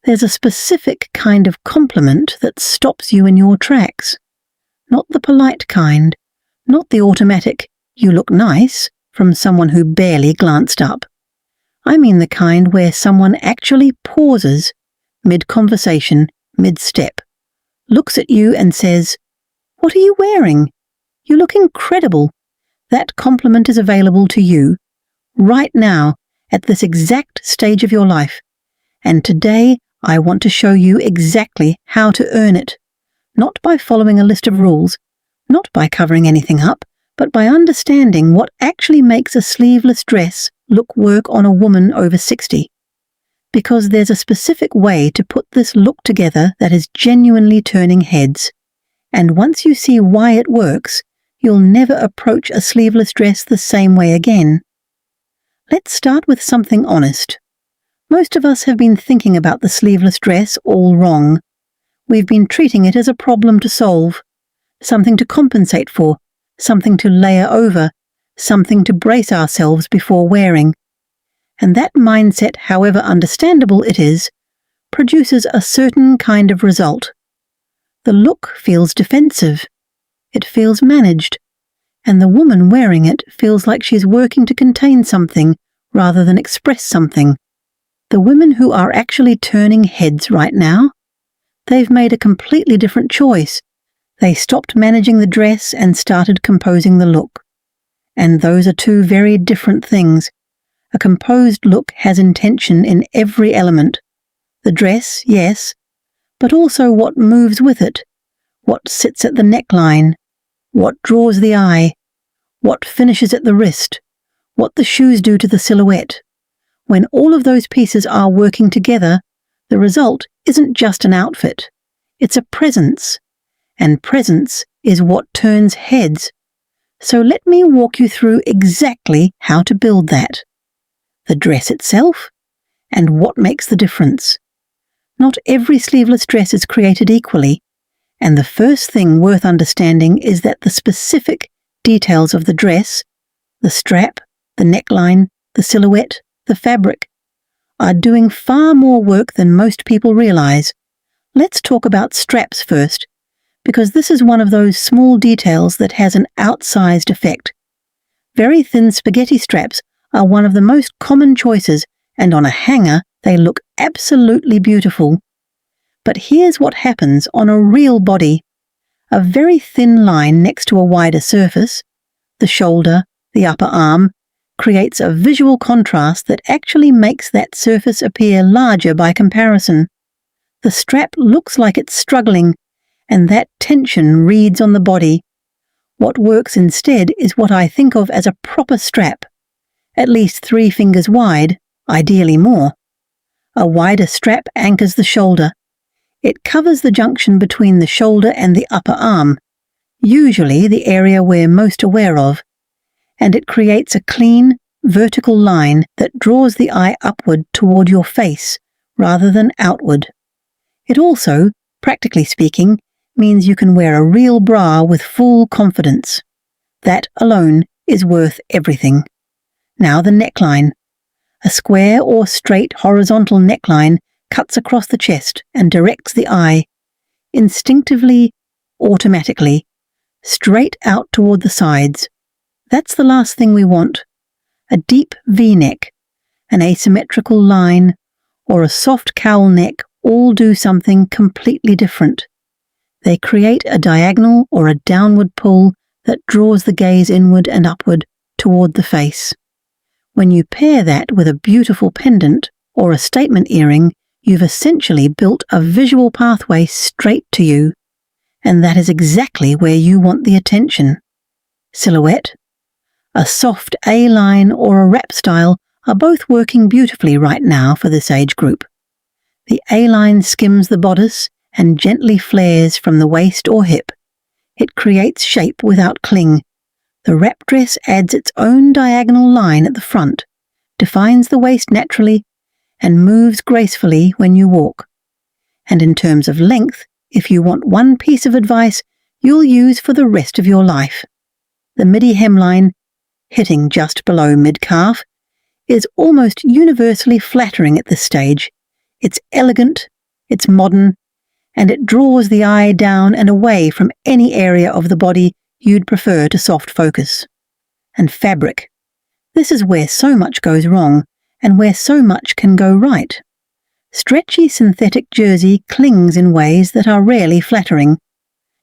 There's a specific kind of compliment that stops you in your tracks. Not the polite kind, not the automatic, "you look nice," from someone who barely glanced up. I mean the kind where someone actually pauses, mid-conversation, mid-step, looks at you and says, "What are you wearing? You look incredible." That compliment is available to you, right now, at this exact stage of your life. And today, I want to show you exactly how to earn it. Not by following a list of rules, not by covering anything up, but by understanding what actually makes a sleeveless dress look work on a woman over 60. Because there's a specific way to put this look together that is genuinely turning heads. And once you see why it works, you'll never approach a sleeveless dress the same way again. Let's start with something honest. Most of us have been thinking about the sleeveless dress all wrong. We've been treating it as a problem to solve, something to compensate for, something to layer over, something to brace ourselves before wearing. And that mindset, however understandable it is, produces a certain kind of result. The look feels defensive. It feels managed. And the woman wearing it feels like she's working to contain something rather than express something. The women who are actually turning heads right now, they've made a completely different choice. They stopped managing the dress and started composing the look. And those are two very different things. A composed look has intention in every element. The dress, yes, but also what moves with it, what sits at the neckline, what draws the eye, what finishes at the wrist, what the shoes do to the silhouette. When all of those pieces are working together, the result isn't just an outfit. It's a presence. And presence is what turns heads. So let me walk you through exactly how to build that. The dress itself, and what makes the difference. Not every sleeveless dress is created equally, and the first thing worth understanding is that the specific details of the dress, the strap, the neckline, the silhouette, the fabric, are doing far more work than most people realize. Let's talk about straps first, because this is one of those small details that has an outsized effect. Very thin spaghetti straps are one of the most common choices, and on a hanger they look absolutely beautiful. But here's what happens on a real body. A very thin line next to a wider surface, the shoulder, the upper arm, creates a visual contrast that actually makes that surface appear larger by comparison. The strap looks like it's struggling, and that tension reads on the body. What works instead is what I think of as a proper strap, at least 3 fingers wide, ideally more. A wider strap anchors the shoulder. It covers the junction between the shoulder and the upper arm, usually the area we're most aware of, and it creates a clean, vertical line that draws the eye upward toward your face rather than outward. It also, practically speaking, means you can wear a real bra with full confidence. That alone is worth everything. Now the neckline. A square or straight horizontal neckline cuts across the chest and directs the eye, instinctively, automatically, straight out toward the sides. That's the last thing we want. A deep V-neck, an asymmetrical line, or a soft cowl neck all do something completely different. They create a diagonal or a downward pull that draws the gaze inward and upward toward the face. When you pair that with a beautiful pendant or a statement earring, you've essentially built a visual pathway straight to you, and that is exactly where you want the attention. Silhouette, a soft A-line or a wrap style are both working beautifully right now for this age group. The A-line skims the bodice and gently flares from the waist or hip. It creates shape without cling. The wrap dress adds its own diagonal line at the front, defines the waist naturally, and moves gracefully when you walk. And in terms of length, if you want one piece of advice you'll use for the rest of your life, the midi hemline, hitting just below mid-calf, is almost universally flattering at this stage. It's elegant, it's modern, and it draws the eye down and away from any area of the body you'd prefer to soft focus. And fabric. This is where so much goes wrong, and where so much can go right. Stretchy synthetic jersey clings in ways that are rarely flattering.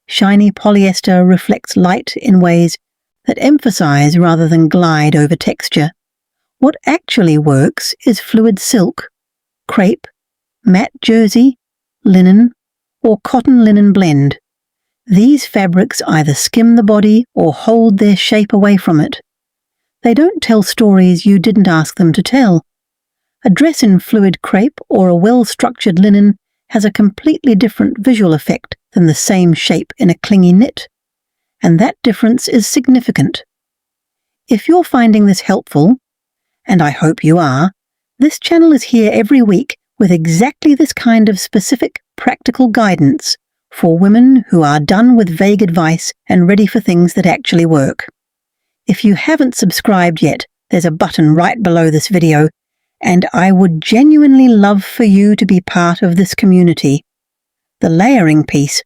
Shiny polyester reflects light in ways that emphasize rather than glide over texture. What actually works is fluid silk, crepe, matte jersey, linen, or cotton linen blend. These fabrics either skim the body or hold their shape away from it. They don't tell stories you didn't ask them to tell. A dress in fluid crepe or a well-structured linen has a completely different visual effect than the same shape in a clingy knit, and that difference is significant. If you're finding this helpful, and I hope you are, this channel is here every week with exactly this kind of specific, practical guidance for women who are done with vague advice and ready for things that actually work. If you haven't subscribed yet, there's a button right below this video, and I would genuinely love for you to be part of this community. The layering piece,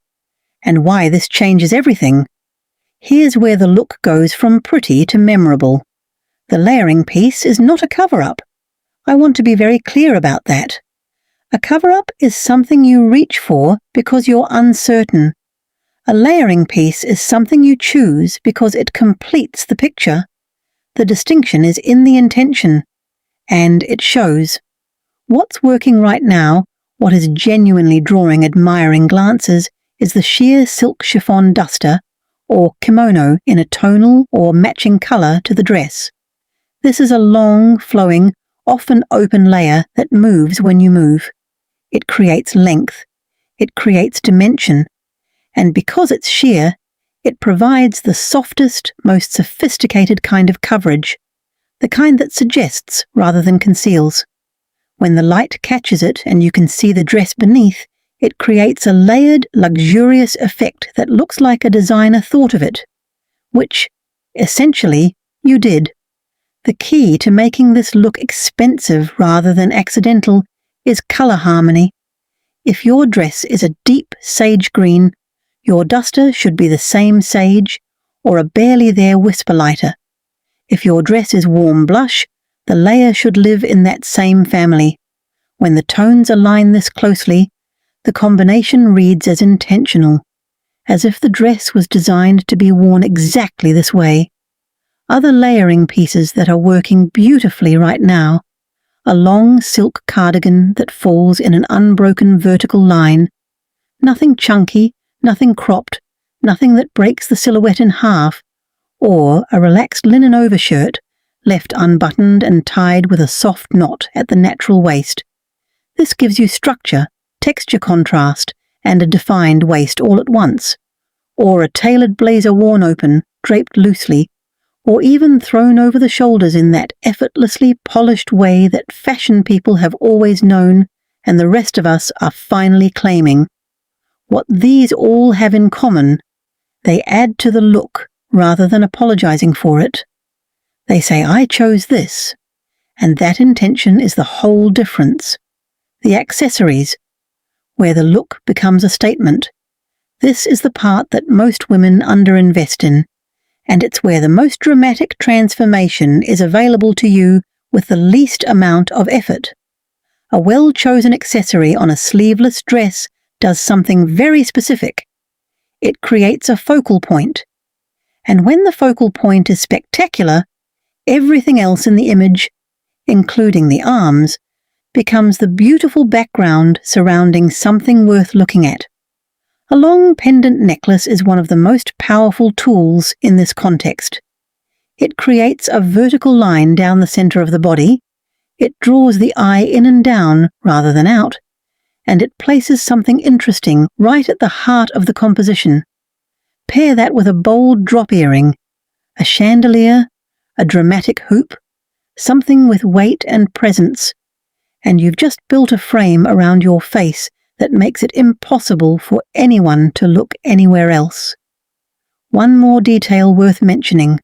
and why this changes everything. Here's where the look goes from pretty to memorable. The layering piece is not a cover-up. I want to be very clear about that. A cover-up is something you reach for because you're uncertain. A layering piece is something you choose because it completes the picture. The distinction is in the intention, and it shows. What's working right now, what is genuinely drawing admiring glances, is the sheer silk chiffon duster or kimono in a tonal or matching color to the dress. This is a long, flowing, often open layer that moves when you move. It creates length. It creates dimension. And because it's sheer, it provides the softest, most sophisticated kind of coverage, the kind that suggests rather than conceals. When the light catches it and you can see the dress beneath, it creates a layered, luxurious effect that looks like a designer thought of it, which, essentially, you did. The key to making this look expensive rather than accidental is color harmony. If your dress is a deep sage green, your duster should be the same sage or a barely there whisper lighter. If your dress is warm blush, the layer should live in that same family. When the tones align this closely, the combination reads as intentional, as if the dress was designed to be worn exactly this way. Other layering pieces that are working beautifully right now: a long silk cardigan that falls in an unbroken vertical line, nothing chunky, nothing cropped, nothing that breaks the silhouette in half, or a relaxed linen overshirt left unbuttoned and tied with a soft knot at the natural waist. This gives you structure, texture contrast, and a defined waist all at once. Or a tailored blazer worn open, draped loosely, or even thrown over the shoulders in that effortlessly polished way that fashion people have always known and the rest of us are finally claiming. What these all have in common: they add to the look rather than apologizing for it. They say, I chose this, and that intention is the whole difference. The accessories, where the look becomes a statement. This is the part that most women underinvest in, and it's where the most dramatic transformation is available to you with the least amount of effort. A well-chosen accessory on a sleeveless dress does something very specific. It creates a focal point. And when the focal point is spectacular, everything else in the image, including the arms, becomes the beautiful background surrounding something worth looking at. A long pendant necklace is one of the most powerful tools in this context. It creates a vertical line down the center of the body, it draws the eye in and down rather than out, and it places something interesting right at the heart of the composition. Pair that with a bold drop earring, a chandelier, a dramatic hoop, something with weight and presence, and you've just built a frame around your face that makes it impossible for anyone to look anywhere else. One more detail worth mentioning: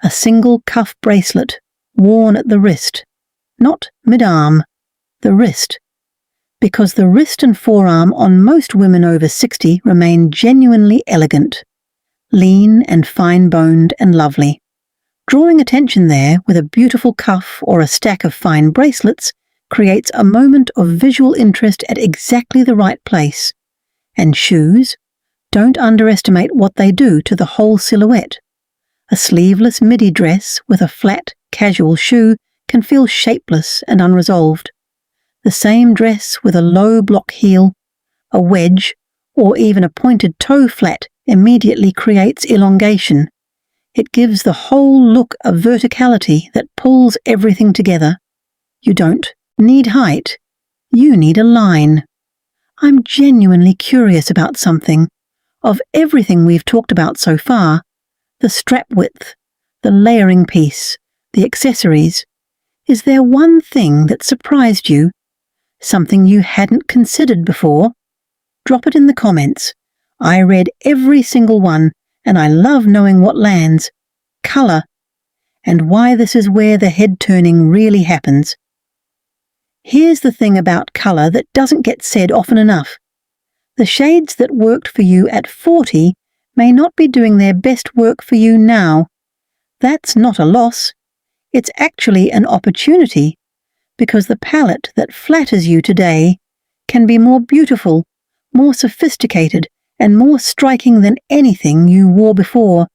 a single cuff bracelet worn at the wrist, not mid-arm, the wrist. because the wrist and forearm on most women over 60 remain genuinely elegant, lean and fine-boned and lovely. Drawing attention there with a beautiful cuff or a stack of fine bracelets creates a moment of visual interest at exactly the right place. And shoes, don't underestimate what they do to the whole silhouette. A sleeveless midi dress with a flat, casual shoe can feel shapeless and unresolved. The same dress with a low block heel, a wedge, or even a pointed toe flat immediately creates elongation. It gives the whole look a verticality that pulls everything together. You don't need height. You need a line. I'm genuinely curious about something. Of everything we've talked about so far, the strap width, the layering piece, the accessories, is there one thing that surprised you? Something you hadn't considered before? Drop it in the comments. I read every single one, and I love knowing what lands. Colour, and why this is where the head turning really happens. Here's the thing about colour that doesn't get said often enough. The shades that worked for you at 40 may not be doing their best work for you now. That's not a loss. It's actually an opportunity, because the palette that flatters you today can be more beautiful, more sophisticated, and more striking than anything you wore before.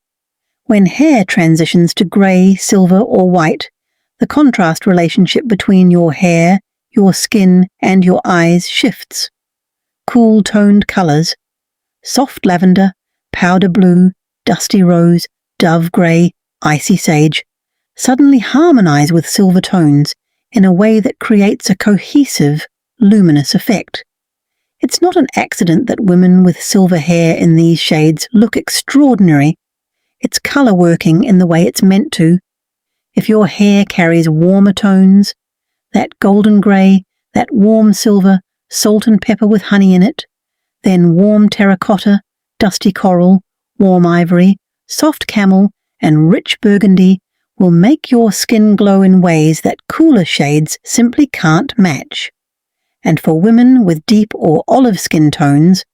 When hair transitions to grey, silver, or white, the contrast relationship between your hair, your skin, and your eyes shifts. Cool-toned colours, soft lavender, powder blue, dusty rose, dove grey, icy sage, suddenly harmonise with silver tones in a way that creates a cohesive, luminous effect. It's not an accident that women with silver hair in these shades look extraordinary. It's colour working in the way it's meant to. If your hair carries warmer tones, that golden grey, that warm silver, salt and pepper with honey in it, then warm terracotta, dusty coral, warm ivory, soft camel, and rich burgundy will make your skin glow in ways that cooler shades simply can't match. And for women with deep or olive skin tones,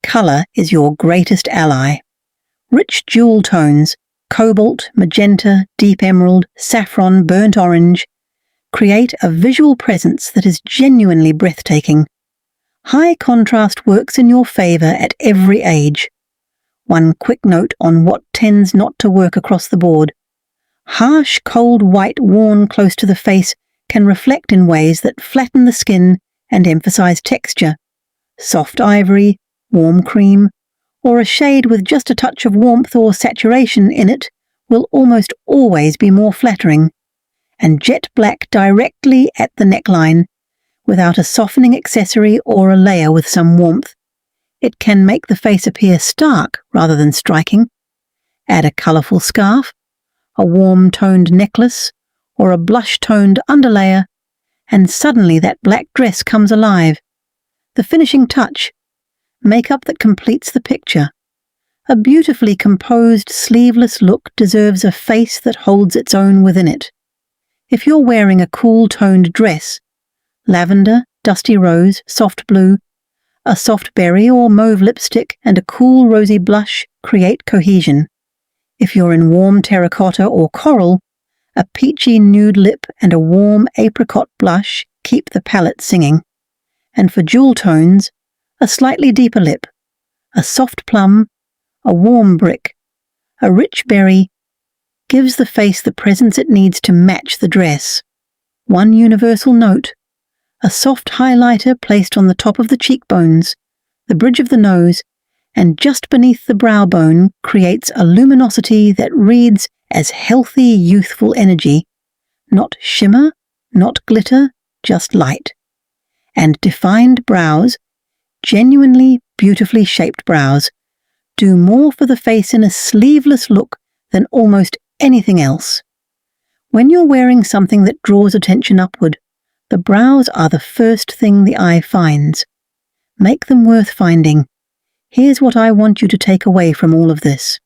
colour is your greatest ally. Rich jewel tones, cobalt, magenta, deep emerald, saffron, burnt orange, create a visual presence that is genuinely breathtaking. High contrast works in your favour at every age. One quick note on what tends not to work across the board. Harsh, cold white worn close to the face can reflect in ways that flatten the skin and emphasize texture. Soft ivory, warm cream, or a shade with just a touch of warmth or saturation in it will almost always be more flattering. And jet black directly at the neckline, without a softening accessory or a layer with some warmth. It can make the face appear stark rather than striking. Add a colourful scarf, a warm-toned necklace, or a blush-toned underlayer, and suddenly that black dress comes alive. The finishing touch. Makeup that completes the picture. A beautifully composed, sleeveless look deserves a face that holds its own within it. If you're wearing a cool-toned dress, lavender, dusty rose, soft blue, a soft berry or mauve lipstick and a cool rosy blush create cohesion. If you're in warm terracotta or coral, a peachy nude lip and a warm apricot blush keep the palette singing. And for jewel tones, a slightly deeper lip, a soft plum, a warm brick, a rich berry, gives the face the presence it needs to match the dress. One universal note, a soft highlighter placed on the top of the cheekbones, the bridge of the nose, and just beneath the brow bone creates a luminosity that reads as healthy, youthful energy. Not shimmer, not glitter, just light. And defined brows, genuinely beautifully shaped brows, do more for the face in a sleeveless look than almost anything else. When you're wearing something that draws attention upward, the brows are the first thing the eye finds. Make them worth finding. Here's what I want you to take away from all of this.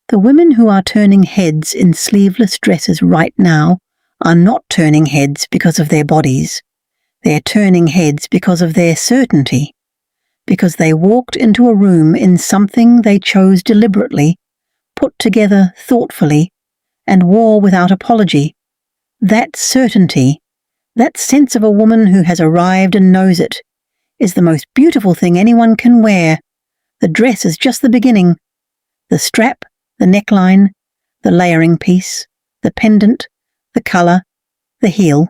The women who are turning heads in sleeveless dresses right now are not turning heads because of their bodies. They're turning heads because of their certainty, because they walked into a room in something they chose deliberately, put together thoughtfully, and wore without apology. That certainty, that sense of a woman who has arrived and knows it, is the most beautiful thing anyone can wear. The dress is just the beginning. The strap, the neckline, the layering piece, the pendant, the colour, the heel.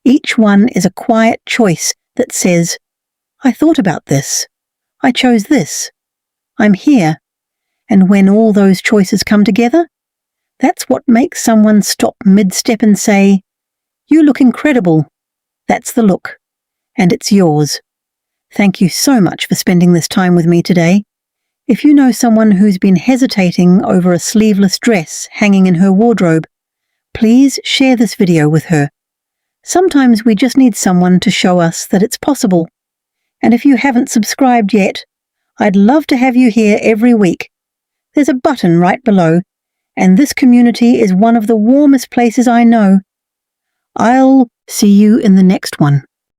Each one is a quiet choice that says, I thought about this. I chose this. I'm here. And when all those choices come together, that's what makes someone stop mid-step and say, You look incredible. That's the look. And it's yours. Thank you so much for spending this time with me today. If you know someone who's been hesitating over a sleeveless dress hanging in her wardrobe, please share this video with her. Sometimes we just need someone to show us that it's possible. And if you haven't subscribed yet, I'd love to have you here every week. There's a button right below, and this community is one of the warmest places I know. I'll see you in the next one.